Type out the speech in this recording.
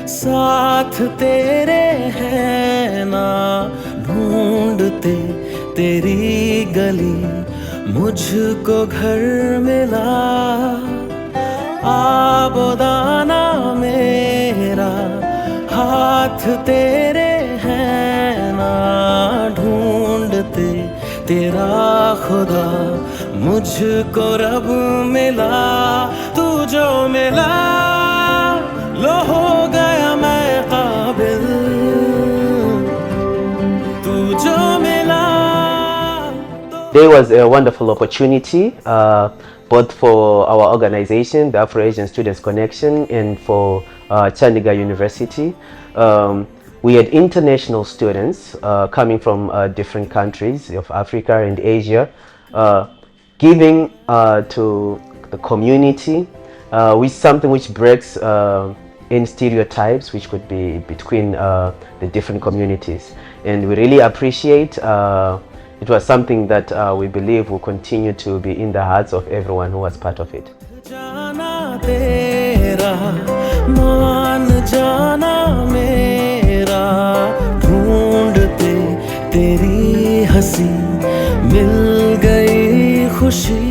साथ तेरे हैं ना ढूंढते तेरी गली, मुझको घर मिला आबोदाना मेरा। हाथ तेरे हैं ना ढूंढते तेरा खुदा, मुझको रब मिला। तू जो मिला लो हो गया मैं काबिल, तू जो मिला। There was a wonderful opportunity both for our organization, the Afro-Asian Students Connection, and for Chandigarh University. We had international students coming from different countries of Africa and Asia, giving to the community with something which breaks in stereotypes which could be between the different communities. And we really appreciate it was something that we believe will continue to be in the hearts of everyone who was part of it. जाना तेरा मान जाना मेरा, ढूंढते तेरी हंसी मिल गई खुशी।